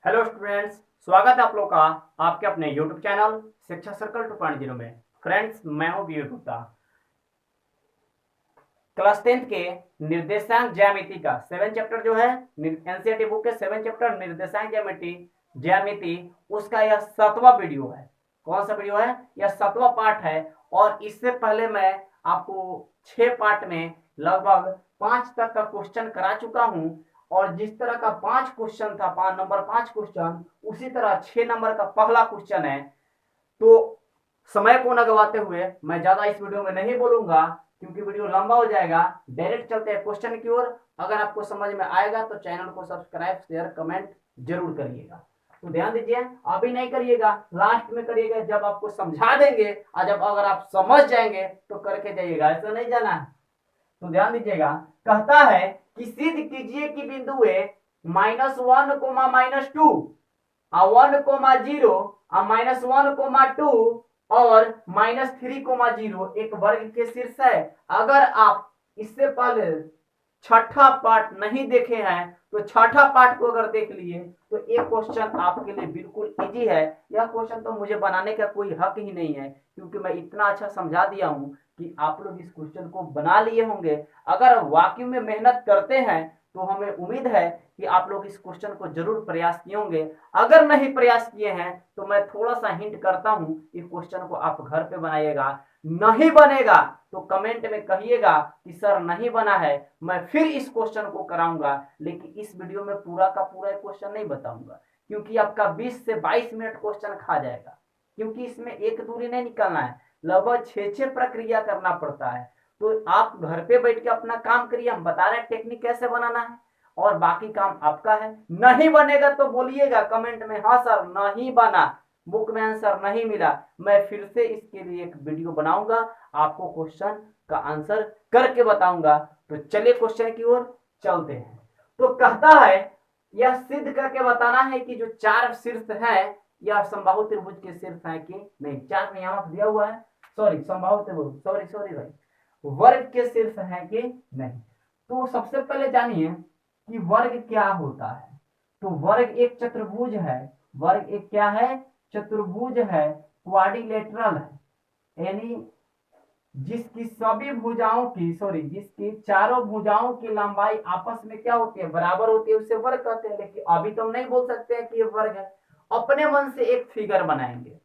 Hello students, स्वागत है आप लोग का आपके अपने यूट्यूब चैनल शिक्षा सर्कल 2.0 में। फ्रेंड्स, मैं हूं विवेक गुप्ता। क्लास 10th के निर्देशांक ज्यामिति का 7 चैप्टर जो है एनसीईआरटी बुक के 7 चैप्टर निर्देशांक ज्यामिति उसका यह 7वां वीडियो है। कौन सा वीडियो है? यह 7वां पार्ट है। और इससे पहले मैं आपको 6 पार्ट में लगभग 5 तक का क्वेश्चन करा चुका हूं। और जिस तरह का 5 क्वेश्चन था, 5 नंबर 5 क्वेश्चन, उसी तरह 6 नंबर का पहला क्वेश्चन है। तो समय को न गवाते हुए मैं ज्यादा इस वीडियो में नहीं बोलूंगा क्योंकि वीडियो लंबा हो जाएगा। डायरेक्ट चलते हैं क्वेश्चन की ओर। अगर आपको समझ में आएगा तो चैनल को सब्सक्राइब शेयर कमेंट जरूर करिएगा। तो ध्यान दीजिए, अभी नहीं करिएगा, लास्ट में करिएगा जब आपको समझा देंगे। और जब अगर आप समझ जाएंगे तो करके जाइएगा, ऐसा नहीं जाना है। तो ध्यान दीजिएगा, कहता है कि सिद्ध कीजिए कि बिंदु ए -1, -2 1, 0 -1, 2 और -3, 0 एक वर्ग के शीर्ष है। अगर आप इससे पहले छठा पार्ट नहीं देखे हैं तो छठा पार्ट को अगर देख लिए तो ये क्वेश्चन आपके लिए बिल्कुल इजी है। यह क्वेश्चन तो मुझे बनाने का कोई हक ही नहीं है क्योंकि मैं इतना अच्छा समझा दिया हूं कि आप लोग इस क्वेश्चन को बना लिए होंगे। अगर वाकई में मेहनत करते हैं तो हमें उम्मीद है कि आप लोग इस क्वेश्चन को जरूर प्रयास किए होंगे। अगर नहीं प्रयास किए हैं तो मैं थोड़ा सा हिंट करता हूं, इस क्वेश्चन को आप घर पे बनाइएगा। नहीं बनेगा तो कमेंट में कहिएगा कि सर नहीं बना है, मैं फिर इस क्वेश्चन को कराऊंगा। लेकिन इस वीडियो में पूरा का पूरा क्वेश्चन नहीं बताऊंगा क्योंकि आपका 20 से 22 मिनट क्वेश्चन खा जाएगा। क्योंकि इसमें एक दूरी नहीं निकालना है, लगभग 6 प्रक्रिया करना पड़ता है। तो आप घर पे बैठ के अपना काम करिए, हम बता रहे हैं टेक्निक कैसे बनाना है और बाकी काम आपका है। नहीं बनेगा तो बोलिएगा कमेंट में, हाँ सर नहीं बना, बुक में आंसर नहीं मिला। मैं फिर से इसके लिए एक वीडियो बनाऊंगा, आपको क्वेश्चन का आंसर करके बताऊंगा। तो चलिए क्वेश्चन की ओर चलते हैं। तो कहता है यह सिद्ध करके बताना है कि जो 4 शीर्ष है यह समबाहु त्रिभुज के शीर्ष है कि नहीं। 4 में यहाँ दिया हुआ है, सॉरी समबाहु त्रिभुज, सॉरी भाई, वर्ग के शीर्ष है कि नहीं। तो सबसे पहले जानिए कि वर्ग क्या होता है। तो वर्ग एक चतुर्भुज है। वर्ग एक क्या है? चतुर्भुज है, क्वाड्रिलेटरल है। यानी जिसकी सभी भुजाओं की जिसकी चारों भुजाओं की लंबाई आपस में क्या होती है? बराबर होती है, उसे वर्ग कहते हैं। लेकिन अभी तो हम नहीं बोल सकते हैं कि ये वर्ग है। अपने मन से एक फिगर बनाएंगे।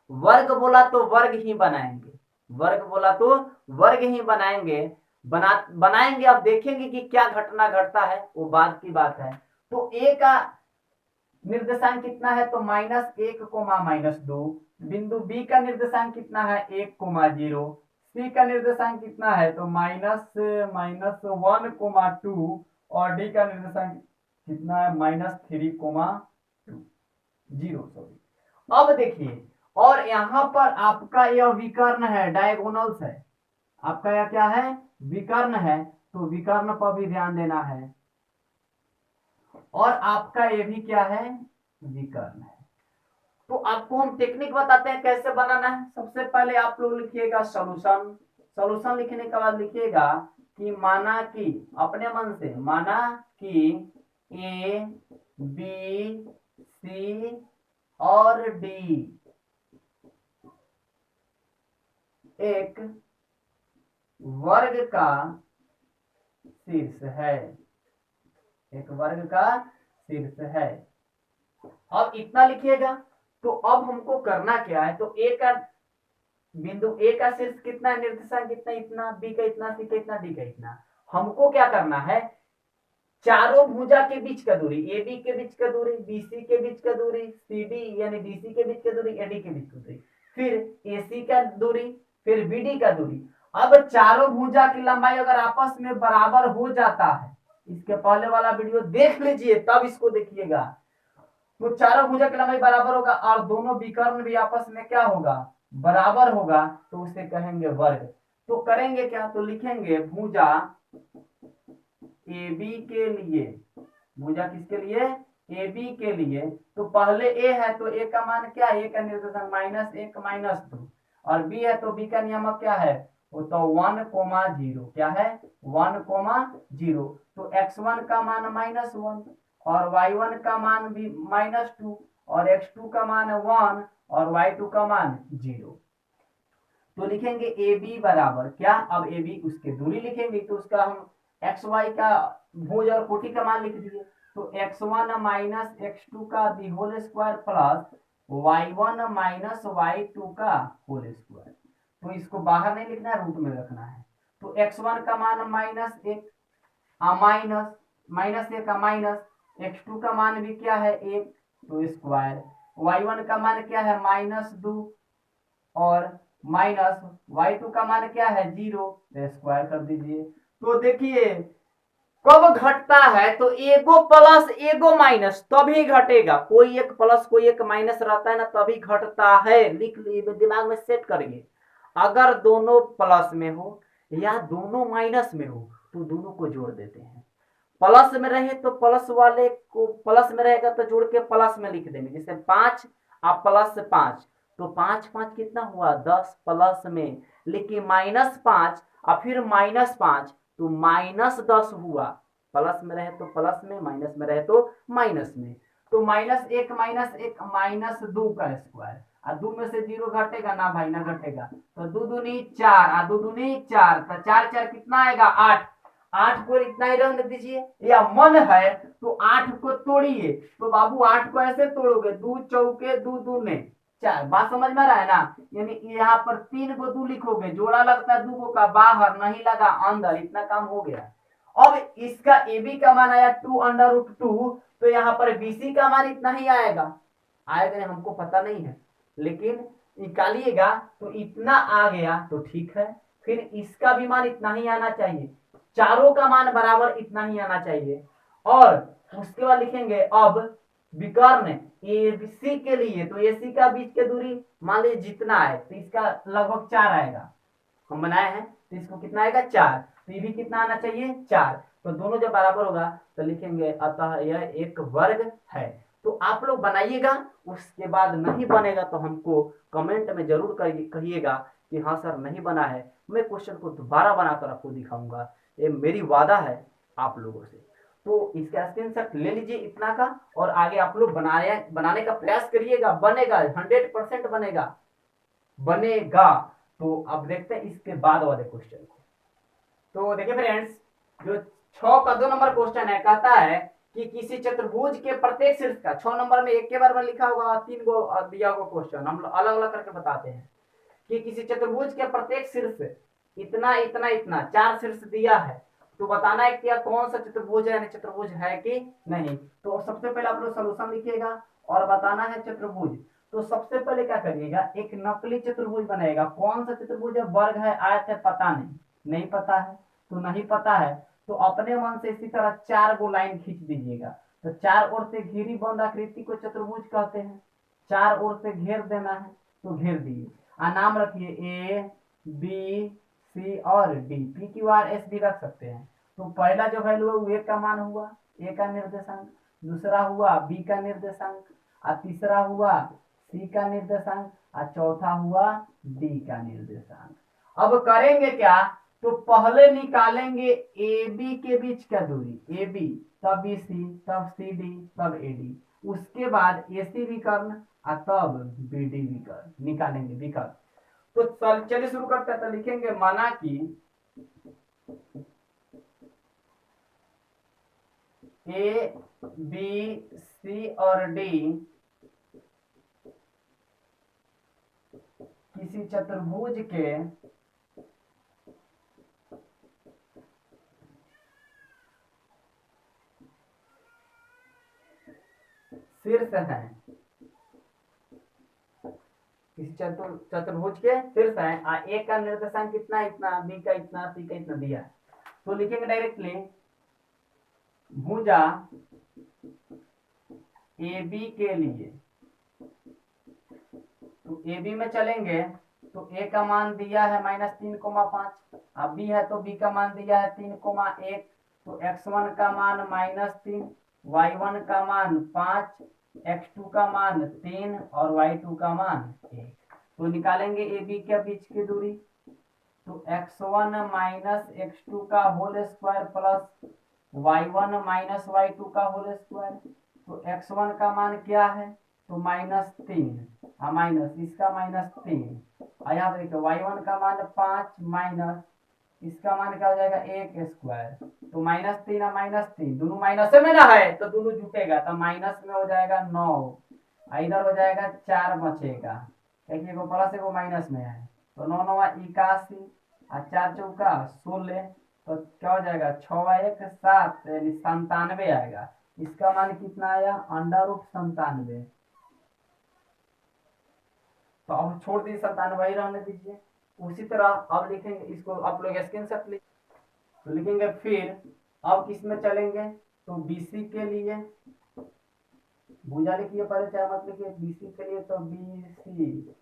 वर्ग बोला तो वर्ग ही बनाएंगे, वर्ग बोला तो वर्ग ही बनाएंगे। बनाएंगे, अब देखेंगे कि क्या घटना घटता है, वो बात की बात है। तो ए का निर्देशांक कितना है? तो -1, -2। बिंदु बी का निर्देशांक कितना है? 1, 0। सी का निर्देशांक कितना है? तो -1, 2 और डी का निर्देशांक कितना है? -3, 0। अब देखिए, और यहां पर आपका यह विकर्ण है, डायगोनल्स है। आपका यह क्या है? विकर्ण है। तो विकर्ण पर भी ध्यान देना है। और आपका ये भी क्या है? विकर्ण है। तो आपको हम टेक्निक बताते हैं कैसे बनाना है। सबसे पहले आप लोग लिखिएगा सॉल्यूशन। सॉल्यूशन लिखने के बाद लिखिएगा कि माना कि, अपने मन से माना कि ए बी सी और डी एक वर्ग का शीर्ष है, एक वर्ग का शीर्ष है। अब इतना लिखिएगा। तो अब हमको करना क्या है? तो ए का बिंदु ए का शीर्ष कितना है? निर्देशांक कितना? इतना। बी का इतना, सी का इतना, डी का इतना। हमको क्या करना है? चारों भुजा के बीच का दूरी, ए बी के बीच का दूरी, बी सी के बीच का दूरी, सी डी यानी डी सी के बीच का दूरी, ए डी के बीच का दूरी, फिर ए सी का दूरी, फिर बी डी का दूरी। अब चारों भुजा की लंबाई अगर आपस में बराबर हो जाता है, इसके पहले वाला वीडियो देख लीजिए तब इसको देखिएगा। तो चारों भुजा की लंबाई बराबर होगा और दोनों विकर्ण भी आपस में क्या होगा? बराबर होगा। तो उसे कहेंगे वर्ग। तो करेंगे क्या? तो लिखेंगे भुजा ए बी के लिए, भुजा किसके लिए? ए बी के लिए। तो पहले ए है तो ए का मान क्या है? ए का निर्देशांक -1, -2 और बी है तो बी का नियमक क्या है? वो तो 1, 0 क्या है? 1, 0। तो x1 का मान -1 और y1 का मान भी -2 और x2 का मान 1 और y2 का मान 0। तो लिखेंगे ए बी बराबर क्या, अब ए बी उसके दूरी लिखेंगे तो उसका हम एक्स वाई का भुज और कोटि का मान लिख दिए। तो x1 माइनस x2 का the whole square plus y1 minus y2 का होल स्क्वायर। तो इसको बाहर नहीं लिखना है, रूट में रखना है। तो x1 का मान -1 माइनस माइनस 1 का माइनस x2 का मान भी क्या है 1 तो स्क्वायर, y1 का मान क्या है -2 और माइनस y2 का मान क्या है 0 तो स्क्वायर कर दीजिए। तो देखिए कब घटता है तो एगो प्लस एगो माइनस तभी घटेगा, कोई एक प्लस कोई एक माइनस रहता है ना तभी घटता है। लिख लीजिए, दिमाग में सेट करिए। अगर दोनों प्लस में हो या दोनों माइनस में हो तो दोनों को जोड़ देते हैं। प्लस में रहे तो प्लस वाले को प्लस में रहेगा तो जोड़ के प्लस में लिख देंगे। जैसे 5 आप प्लस 5 तो 5 5 कितना हुआ 10 प्लस में, लेकिन -5 और फिर -5 तो -10 हुआ। प्लस में रहे तो प्लस में, माइनस में रहे तो माइनस में। तो -1 -2 का स्क्वायर और 2 में से 0 घटेगा ना भाई, ना घटेगा। तो 2 दूनी 4 और 2 दूनी 4 तो 4 4 कितना आएगा 8। 8 को इतना ही रहने दीजिए, या मन है तो 8 को तोड़िए। तो बाबू 8 को ऐसे तोड़ोगे 2 चौके 2 दूने 4। बात समझ में रहा है ना, यानी यहाँ पर 3 को 2 लिखोगे, जोड़ा लगता है 2 का बाहर, नहीं लगा अंदर, इतना काम हो गया। अब इसका ए बी का मान आया 2√2, तो यहाँ पर बीसी का मान इतना ही आएगा। आएगा नहीं हमको पता नहीं है, लेकिन निकालिएगा तो इतना आ गया तो ठीक है। फिर इसका भी मान इतना ही आना चाहिए, चारों का मान बराबर इतना ही आना चाहिए। और उसके बाद लिखेंगे अब विकर्ण ए सी के लिए, तो ए सी का बीच के दूरी मान लीजिए जितना है तो इसका लगभग 4 आएगा, हम बनाए हैं तो इसको कितना आएगा 4। तो ये भी कितना आना चाहिए 4। तो दोनों जब बराबर होगा तो लिखेंगे अतः यह एक वर्ग है। तो आप लोग बनाइएगा, उसके बाद नहीं बनेगा तो हमको कमेंट में जरूर कहिएगा कि हाँ सर नहीं बना है। मैं क्वेश्चन को दोबारा बनाकर आपको दिखाऊंगा, ये मेरी वादा है आप लोगों से। तो इसका स्क्रीनशॉट ले लीजिए इतना का, और आगे आप लोग बनाने का प्रयास करिएगा, बनेगा 100% बनेगा बनेगा। तो अब देखते हैं इसके बाद वाले क्वेश्चन को। तो देखिए फ्रेंड्स, जो 6 का 2 नंबर क्वेश्चन है, कहता है कि किसी चतुर्भुज के प्रत्येक शीर्ष का 6 नंबर में एक के बार में लिखा होगा, 3 को दिया होगा क्वेश्चन, हम अलग अलग करके बताते हैं कि किसी चतुर्भुज के प्रत्येक शीर्ष इतना इतना इतना 4 शीर्ष दिया है, तो बताना है कि कौन सा चतुर्भुज है, चतुर्भुज है कि नहीं। तो सबसे पहले आप लोग सॉल्यूशन लिखिएगा और बताना है चतुर्भुज। तो सबसे पहले क्या करिएगा, एक नकली चतुर्भुज बनाएगा। कौन सा चतुर्भुज है, वर्ग है, आयत है, पता नहीं पता है तो नहीं पता है तो अपने मन से इसी तरह 4 गो लाइन खींच दीजिएगा। तो 4 ओर से घिरी बंद आकृति को चतुर्भुज कहते हैं। 4 ओर से घेर देना है तो घेर दिए, नाम रखिए ए बी सी और D, P Q R S भी रख सकते हैं। तो पहला जो वैल्यू है वो ए का मान हुआ, ए का निर्देशांक, दूसरा हुआ बी का निर्देशांक, और तीसरा हुआ सी का निर्देशांक, और चौथा हुआ डी का निर्देशांक। अब करेंगे क्या, तो पहले निकालेंगे ए बी के बीच का दूरी, ए बी तब बी सी तब सी डी तब ए डी, उसके बाद ए सी विकर्ण और तब बी डी विकर्ण निकालेंगे विकर्ण। तो चलिए शुरू करते हैं। तो लिखेंगे माना कि ए बी सी और डी किसी चतुर्भुज के शीर्ष हैं, किसी चतुर्भुज के शीर्ष हैं। ए का निर्देशांक कितना इतना, बी का इतना, सी का इतना दिया। तो लिखेंगे डायरेक्टली भुजा ए बी के लिए, तो ए बी में चलेंगे तो ए का मान दिया है -3,5, अब बी है तो बी का मान दिया है 3,1, तो x1 का मान -3, y1 का मान 5, x2 का मान 3 और y2 का मान 1। तो निकालेंगे ए बी के बीच की दूरी, तो x1 - x2 का whole square plus y1 minus y2 का होल स्क्वायर। तो x1 का मान क्या है, तो -3, माइनस इसका -3, और यहाँ देखिए y1 का मान 5 माइनस इसका मान क्या हो जाएगा 1 स्क्वायर। तो -3 और -3 दोनों माइनस में ना है तो दोनों जुटेगा, तो माइनस में हो जाएगा 9, इधर हो जाएगा 4 बचेगा, क्योंकि एगो प्लस एगो माइनस में है। तो 9 9 81 और 4 चौका 16, तो क्या हो जाएगा 6 1 7 यानी 97 आएगा। इसका मान कितना आया, √97। तो अब छोड़ दीजिए 97 ही रहने दीजिए। उसी तरह अब लिखेंगे इसको, आप लोग स्क्रीनशॉट लीजिए, तो लिखेंगे फिर अब किस में चलेंगे, तो बीसी के लिए भुजा लिखिए पहले, चाहे मत लिखिए, बीसी के लिए तो बीसी,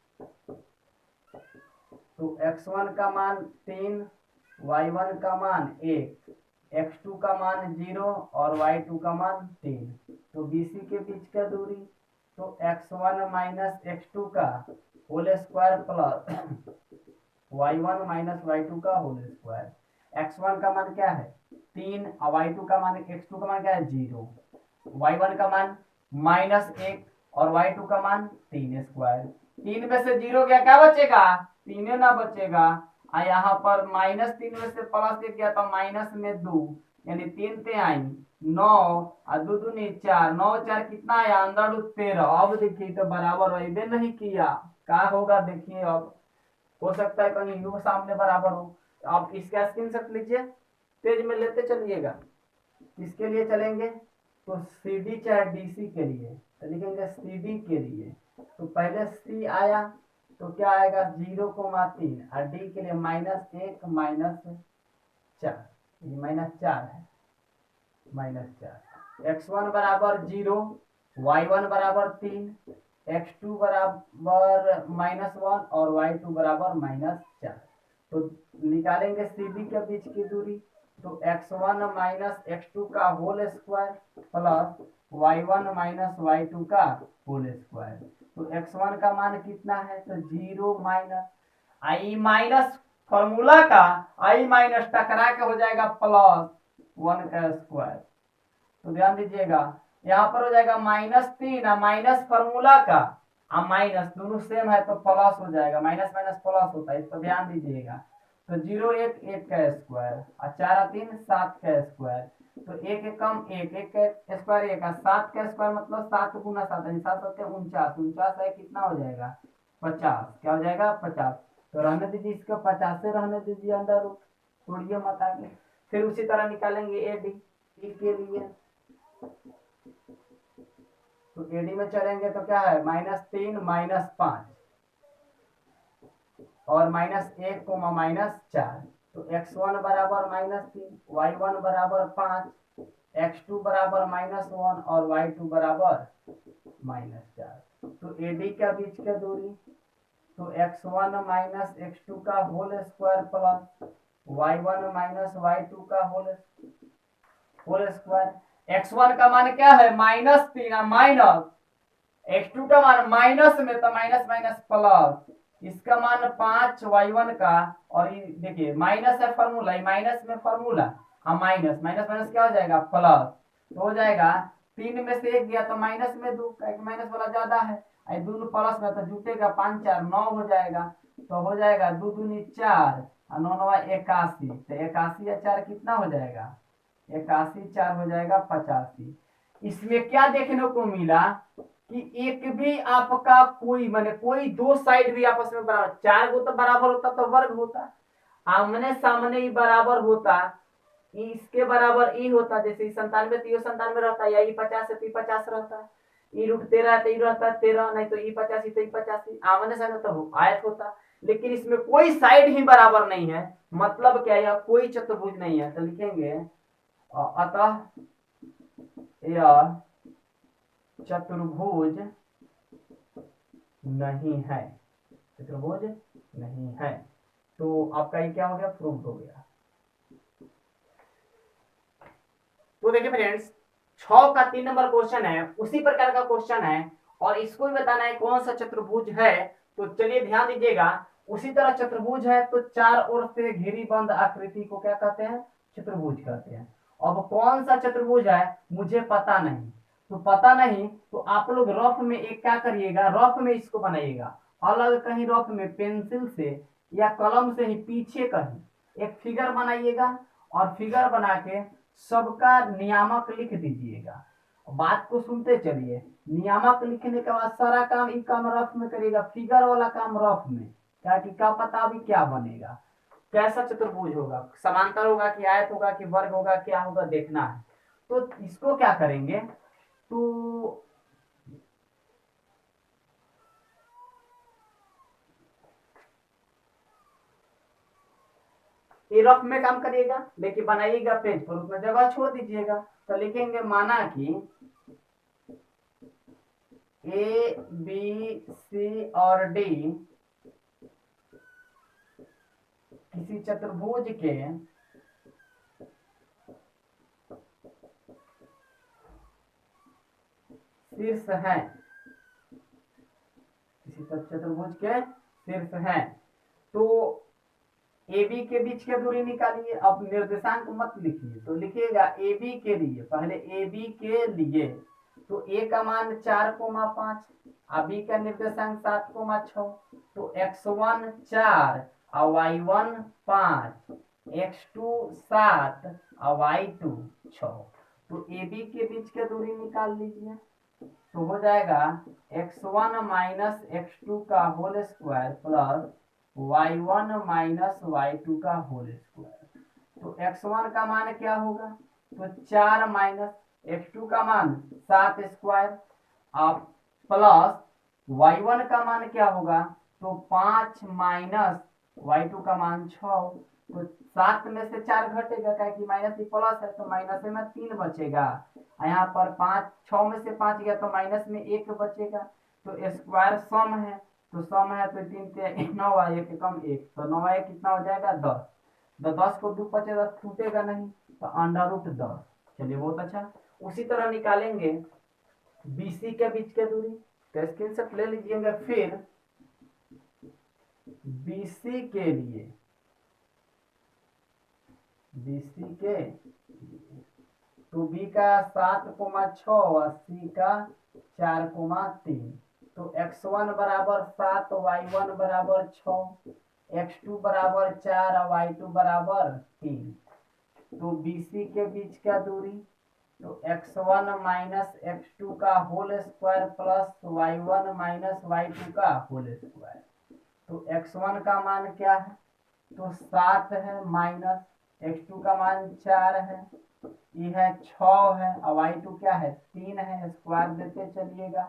तो x1 का मान 3, y1 का मान 1, x2 का मान 0 और y2 का मान 3। तो बीसी के बीच का दूरी, तो x1 माइनस x2 का whole square plus y1 minus y2 का होल स्क्वायर। x1 का मान क्या है 3 और y2 का मान, x2 का मान क्या है 0, y1 का मान -1 और y2 का मान 3 स्क्वायर। 3 में से 0 गया क्या बचेगा, 3 ना बचेगा, और यहाँ पर -3 में से +1 गया तो माइनस में 2, यानी 3 ते आई 9 और 2 दूनी 4, 9 4 कितना आया अंदर 13। अब देखिए तो बराबर वही नहीं किया, क्या होगा देखिए, अब हो सकता है कहीं यू सामने बराबर हो। आप इसका स्क्रीनशॉट लीजिए, पेज में लेते चलिएगा। किसके लिए चलेंगे, तो CD चाहे DC के लिए, तो लिखेंगे CD के लिए, तो पहले C आया तो क्या आएगा 0,3 और D के लिए -1 -4, ये -4 है, -4। x1 बराबर 0, y1 बराबर 3, x2 बराबर -1 और y2 बराबर -4। तो निकालेंगे CD के बीच की दूरी, तो x1 माइनस x2 का whole square plus y1 minus y2 का होल स्क्वायर। तो x1 का मान कितना है, तो 0 माइनस आई माइनस फॉर्मूला का आई माइनस टकरा के हो जाएगा +1 का स्क्वायर। तो ध्यान दीजिएगा यहाँ पर हो जाएगा -3 और माइनस फॉर्मूला का और माइनस दोनों सेम है तो प्लस हो जाएगा, माइनस माइनस प्लस होता है, इस पर ध्यान दीजिएगा। तो 0 1 1 का स्क्वायर और 4 3 7 का स्क्वायर, तो 1 1 कम 1 1 का स्क्वायर 1 7 का स्क्वायर मतलब 7 गुना 7 यानी 7 7 49, 49 है कितना हो जाएगा 50, क्या हो जाएगा 50। तो रहने दीजिए इसका 50 से रहने दीजिए अंदर रूट, तोड़िए मत आगे। फिर उसी तरह निकालेंगे एडी के लिए, तो एडी में चलेंगे तो क्या है -3 -5 और -1 -4। तो x1 बराबर -3, y1 बराबर 5, x2 बराबर -1 और y2 बराबर -4। तो एडी के बीच का दूरी, तो x1 माइनस x2 का whole square plus y1 minus y2 का होल स्क्वायर। x1 का मान क्या है -3 माइनस x2 का मान माइनस में तो माइनस माइनस प्लस, इसका मान 5 y1 का, और ये देखिए माइनस है फॉर्मूला, माइनस में फॉर्मूला हाँ माइनस माइनस माइनस क्या हो जाएगा प्लस, तो हो जाएगा 3 में से 1 गया तो माइनस में 2, माइनस वाला ज्यादा है, दोनों प्लस में तो जुटेगा 5 4 9 हो जाएगा, तो हो जाएगा 2 दूनी 4 और 9 9 81, तो 81 या 4 कितना हो जाएगा 81 4 हो जाएगा 85। इसमें क्या देखने को मिला कि एक भी आपका कोई माने कोई दो साइड भी आपस में बराबर, 4 को तो बराबर होता तो वर्ग होता, आमने सामने ही बराबर होता, इसके बराबर ई होता, जैसे 97 तो ये 97 रहता, या ई 50 है तो ई 50 रहता, ई √13 है तो ई रहता 13, नहीं तो ई 85 तो ई 85, आमने सामने तो आयत होता। लेकिन इसमें कोई साइड ही बराबर नहीं है, मतलब क्या यह कोई चतुर्भुज नहीं है, तो लिखेंगे अतः यह चतुर्भुज नहीं है, चतुर्भुज नहीं है। तो आपका ये क्या हो गया प्रूफ हो गया। तो देखिए फ्रेंड्स 6 का 3 नंबर क्वेश्चन है, उसी प्रकार का क्वेश्चन है और इसको भी बताना है कौन सा चतुर्भुज है। तो चलिए ध्यान दीजिएगा, उसी तरह चतुर्भुज है तो चार ओर से घिरी बंद आकृति को क्या कहते हैं चतुर्भुज कहते हैं, अब कौन सा चतुर्भुज है मुझे पता नहीं, तो पता नहीं तो आप लोग रफ में एक क्या करिएगा, रफ में इसको बनाइएगा, अलग कहीं रफ में पेंसिल से या कलम से ही पीछे कहीं एक फिगर बनाइएगा, और फिगर बना के सबका नियामक लिख दीजिएगा। बात को सुनते चलिए, नियामक लिखने के बाद सारा काम ई काम रफ में करिएगा, फिगर वाला काम रफ में, क्या कि क्या पता अभी क्या बनेगा, कैसा चतुर्भुज होगा, समांतर होगा कि आयत होगा कि वर्ग होगा, क्या होगा देखना है। तो इसको क्या करेंगे, तो ये रफ में काम करिएगा, लेकिन बनाइएगा पेज पर, उसमें जगह छोड़ दीजिएगा। तो लिखेंगे माना कि ए बी सी और डी किसी चतुर्भुज के शीर्ष हैं, किसी चतुर्भुज के शीर्ष हैं, तो ए बी के बीच की दूरी निकालिए। अब निर्देशांक मत लिखिए, तो लिखिएगा ए बी के लिए, पहले ए बी के लिए तो ए का मान 4,5 और बी का निर्देशांक 7,6, तो x1 4 और y1 5, x2 7 और y2 6, तो ए बी के बीच की दूरी निकाल लीजिए, तो हो जाएगा x1 माइनस x2 का whole square plus y1 minus y2 का होल स्क्वायर। तो x1 का मान क्या होगा, तो 4 माइनस x2 का मान 7 स्क्वायर, अब प्लस y1 का मान क्या होगा, तो 5 माइनस y2 का मान 6, तो 7 में से 4 घटेगा, क्या कि माइनस ही प्लस है, तो माइनस में 3 बचेगा, यहाँ पर 5 6 में से 5 गया तो माइनस में 1 बचेगा, तो स्क्वायर सम है, तो सम है तो 3 से 9 आए, एक कम 1, तो 9 आए कितना हो जाएगा 10, तो 10 को 2 पचे 10 टूटेगा नहीं, तो अंडर रूट 10। चलिए बहुत अच्छा। उसी तरह निकालेंगे बीसी के बीच की दूरी, तो स्क्रीनशॉट ले लीजिएगा। फिर बीसी के लिए, बीसी के तो बी का 7,6 और सी का 4,3, तो x1 बराबर 7, y1 बराबर 6, x2 बराबर 4 और y2 बराबर 3, तो बीसी के बीच का दूरी, तो x1 माइनस x2 का whole square plus y1 minus y2 का होल स्क्वायर, तो x1 का मान क्या है, तो 7 है, माइनस x2 का मान 4 है, ये है 6 है, और y2 क्या है 3 है, स्क्वायर देते चलिएगा,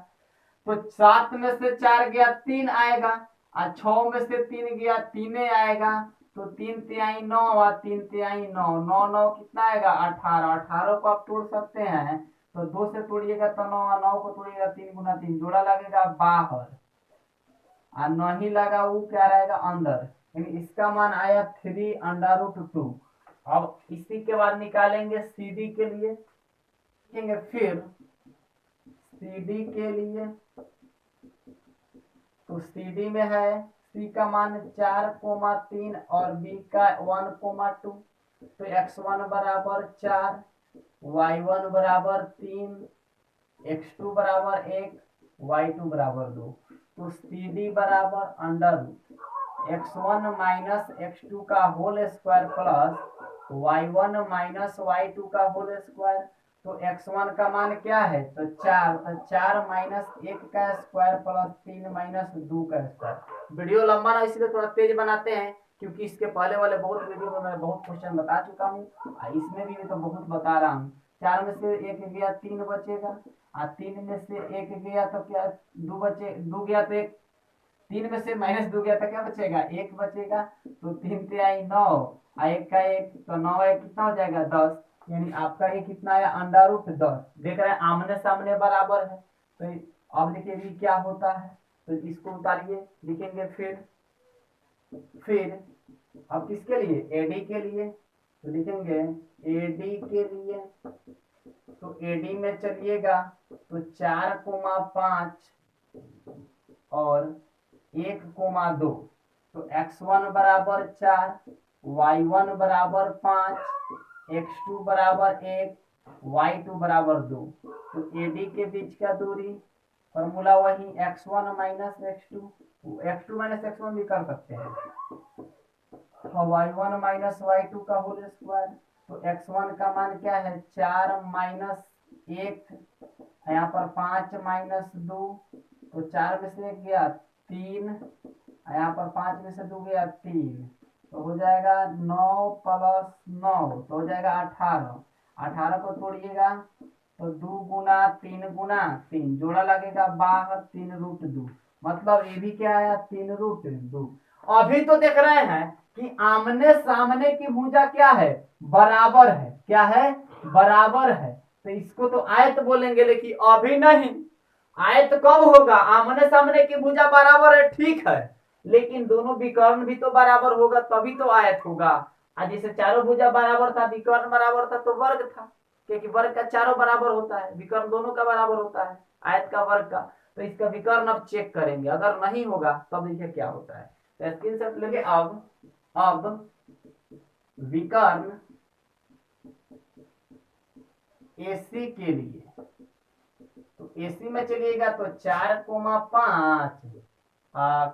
तो 7 में से 4 गया 3 आएगा, और 6 में से 3 गया 3 आएगा, तो 3 तिहाई 9 और 3 तिहाई 9, 9 9 कितना आएगा 18, 18 को आप तोड़ सकते हैं, तो 2 से तोड़िएगा तो 9, 9 को तोड़िएगा 3 गुना 3, जोड़ा लगेगा बाहर, और नहीं लगा वो क्या रहेगा अंदर, यानी इसका मान आया 3 अंडर रूट 2। अब इसी के बाद निकालेंगे सीडी के लिए, लिखेंगे फिर सीडी के लिए, तो सीडी में है सी का मान 4,3 और बी का 1,2, तो x1 बराबर 4, y1 बराबर 3, x2 बराबर 1, y2 बराबर 2, तो CD बराबर under root x1 minus x2 का whole square plus y1 minus y2 का होल स्क्वायर, तो x1 का मान क्या है, तो 4, तो 4 माइनस 1 का स्क्वायर प्लस 3 माइनस 2 का स्क्वायर। वीडियो लंबा ना इसलिए थोड़ा तेज बनाते हैं, क्योंकि इसके पहले वाले बहुत वीडियो में मैं बहुत क्वेश्चन बता चुका हूँ, इसमें भी तो बहुत बता रहा हूँ। 4 में से 1 गया 3 बचेगा, और 3 में से 1 गया तो क्या 2 बचे, 2 गया तो 1, 3 में से माइनस 2 गया तो क्या बचेगा 1 बचेगा, तो 3 तिहाई 9 और 1 का 1, तो 9 1 कितना हो जाएगा 10, यानी आपका ये कितना आया अंडर रूट 10। देख रहे हैं आमने सामने बराबर है, तो अब देखिए क्या होता है, तो इसको उतारिए, लिखेंगे फिर अब किसके लिए एडी के लिए, तो लिखेंगे एडी के लिए, तो एडी में चलिएगा तो 4,5 और 1,2, तो x1 बराबर 4, y1 बराबर 5, x2 बराबर 1, y2 बराबर 2। तो AD के बीच का दूरी फॉर्मूला वही x1 minus x2, x2 minus x1 भी कर सकते हैं, y1 माइनस y2 का होल स्क्वायर। तो x1 का मान क्या है 4 माइनस 1, यहाँ पर 5 माइनस 2, तो 4 में से 1 गया 3, यहाँ पर 5 में से 2 गया 3, तो हो जाएगा 9 प्लस 9, तो हो जाएगा 18। 18 को तोड़िएगा तो 2 गुना 3 गुना 3, जोड़ा लगेगा बाहर 3 रूट 2, मतलब ये भी क्या आया 3 रूट 2। अभी तो देख रहे हैं कि आमने सामने की भुजा क्या है बराबर है, क्या है बराबर है, तो इसको तो आयत बोलेंगे, लेकिन अभी नहीं। आयत कब होगा, आमने सामने की भुजा बराबर है ठीक है, लेकिन दोनों विकर्ण भी तो बराबर होगा तभी तो आयत होगा। जैसे चारों भुजा बराबर था, विकर्ण बराबर था, तो वर्ग था, क्योंकि वर्ग का चारों बराबर होता है, विकर्ण दोनों का बराबर होता है, आयत का वर्ग का। तो इसका विकर्ण अब चेक करेंगे, अगर नहीं होगा तब देखिए क्या होता है। तो स्क्रीनशॉट लेंगे। अब विकर्ण AC के लिए, तो AC में चलिएगा तो 4, 5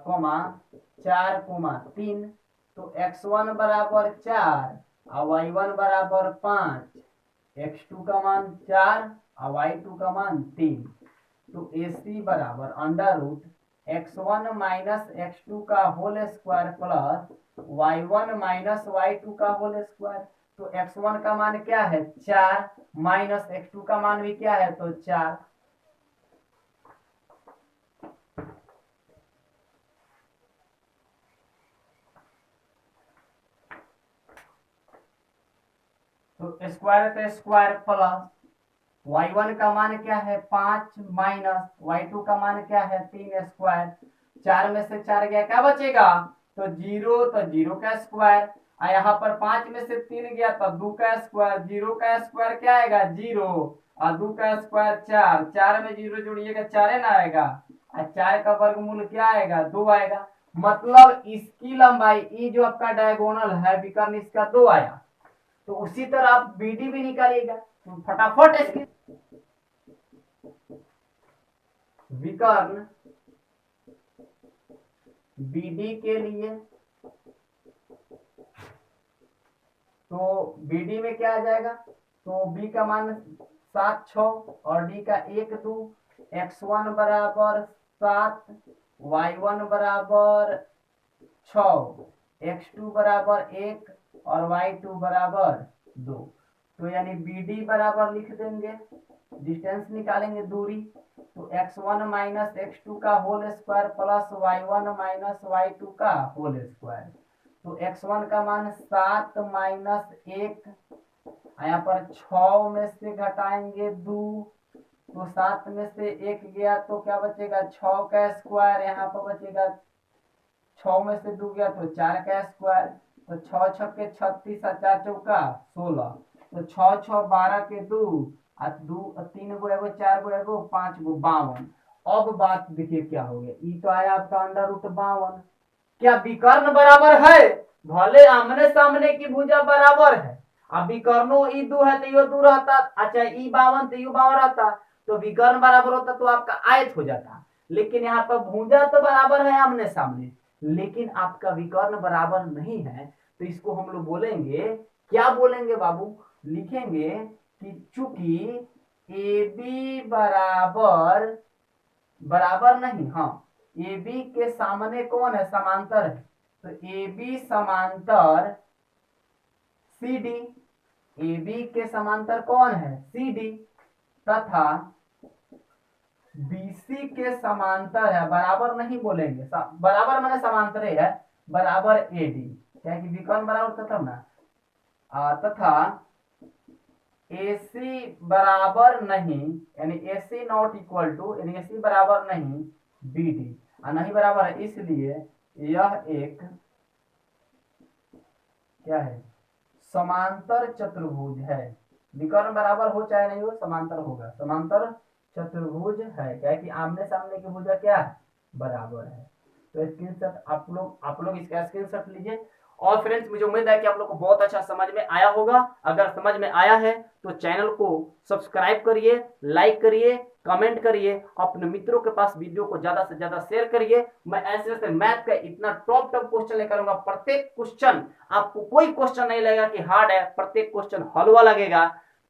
कोमा 4, 3, तो x1 बराबर 4 और y1 बराबर 5, x2 का मान 4 और y2 का मान 3। तो AC बराबर under root x1 minus x2 का whole square plus y1 minus y2 का होल स्क्वायर। तो x1 का मान क्या है 4, माइनस x2 का मान भी क्या है तो 4। तो स्क्वायर तो स्क्वायर प्लस y1 का मान क्या है 5, माइनस y2 का मान क्या है 3 स्क्वायर। 4 में से 4 गया, क्या बचेगा तो 0, तो 0 का स्क्वायर। यहाँ पर 5 में से 3 गया तो 2 का स्क्वायर, 0 का स्क्वायर क्या आएगा 0, और 2 का स्क्वायर 4, 4 में 0 जोड़िएगा 4 ना आएगा, और 4 का वर्गमूल क्या आएगा 2 आएगा। मतलब इसकी लंबाई ई जो आपका डायगोनल है विकर्ण इसका 2 आया। तो उसी तरह आप BD भी निकालिएगा, तो फटाफट इसकी विकर्ण BD के लिए, तो BD में क्या आ जाएगा तो B का मान 7, 6 और D का 1, 2, x1 बराबर 7, y1 बराबर 6, x2 बराबर 1 और y2 बराबर 2। तो यानी BD बराबर लिख देंगे, डिस्टेंस निकालेंगे दूरी, तो x1 माइनस x2 का whole square plus y1 minus y2 का होल स्क्वायर। तो x1 का मान 7 माइनस 1, यहाँ पर 6 में से घटाएंगे 2, तो 7 में से 1 गया तो क्या बचेगा 6 का स्क्वायर, यहाँ पर बचेगा 6 में से 2 गया तो 4 का स्क्वायर, तो 6 छक्के 36 और 4 चौका 16, तो 6 6 12 के 2 और 2 3 गो एगो 4 गो एगो 5 गो 52। अब बात देखिए क्या हो गया, ई तो आया आपका अंडर रूट 52। क्या विकर्ण बराबर है, भले आमने सामने की भुजा बराबर है, अब विकर्णों ई 2 है तो यो 2 रहता, अच्छा ई 52 तो यो 52 रहता, तो विकर्ण बराबर होता तो आपका आयत हो जाता। लेकिन यहाँ पर भुजा तो बराबर है आमने सामने, लेकिन आपका विकर्ण बराबर नहीं है, तो इसको हम लोग बोलेंगे, क्या बोलेंगे बाबू, लिखेंगे कि चूंकि AB बराबर बराबर नहीं, हाँ AB के सामने कौन है समांतर है, तो AB समांतर CD, AB के समांतर कौन है CD, तथा BC के समांतर है, बराबर नहीं बोलेंगे, बराबर माने समांतर है, बराबर AD, क्या कि विकर्ण बराबर था तब ना, तथा AC बराबर नहीं, यानी AC नॉट इक्वल टू, यानी AC बराबर नहीं BD, नहीं बराबर है, इसलिए यह एक क्या है समांतर चतुर्भुज है। विकर्ण बराबर हो चाहे नहीं हो समांतर होगा, समांतर चतुर्भुज है, क्या है कि आमने सामने की भुजा क्या है बराबर है। तो स्क्रीनशॉट आप लोग इसका स्क्रीनशॉट लीजिए। और फ्रेंड्स मुझे उम्मीद है कि आप लोग को बहुत अच्छा समझ में आया होगा। अगर समझ में आया है तो चैनल को सब्सक्राइब करिए, लाइक करिए, कमेंट करिए, अपने मित्रों के पास वीडियो को ज्यादा से ज्यादा शेयर करिए। मैं ऐसे ऐसे मैथ का इतना टॉप क्वेश्चन लेकर आऊंगा, प्रत्येक क्वेश्चन आपको कोई क्वेश्चन नहीं लगेगा कि हार्ड है, प्रत्येक क्वेश्चन हलवा लगेगा।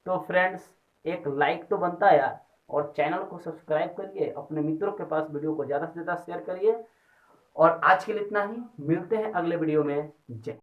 तो फ्रेंड्स एक लाइक तो बनता है यार, और चैनल को सब्सक्राइब करिए, अपने मित्रों के पास वीडियो को ज्यादा से ज्यादा शेयर करिए। और आज के लिए इतना ही, मिलते हैं अगले वीडियो में। जय